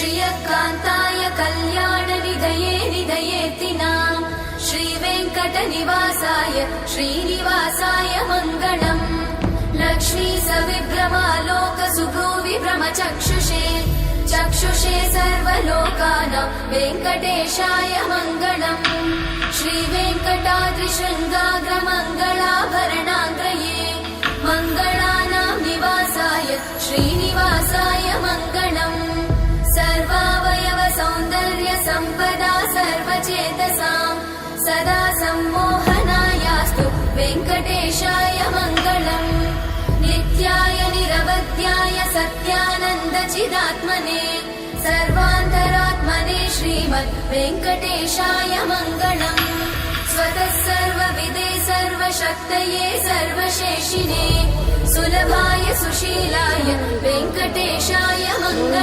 श्रियकान्ताय कल्याणनिधये निधयेतिनाम् श्रीवेङ्कटनिवासाय श्रीनिवासाय मङ्गलम् लक्ष्मी सविभ्रमालोक सुभ्रूविभ्रमचक्षुषे चक्षुषे सर्वलोकानां वेङ्कटेशाय मङ्गलम् श्रीवेङ्कटाद्रिशृङ्गाग्रमङ्गलाभरणाङ्गये मङ्गलानां निवासाय श्रीनिवासाय मङ्गलम् सर्वावयव सौन्दर्य सम्पदा सर्वचेतसां सदा सम्मोहनायास्तु वेङ्कटेशाय मङ्गलम् नित्याय निरवध्याय सत्यानन्दचिदात्मने सर्वान्तरात्मने श्रीमद् वेङ्कटेशाय मङ्गलम् स्वतः सर्वविदे सर्वशक्तये सर्वशेषिने सुलभाय सुशीलाय वेङ्कटेशाय मङ्गलम्।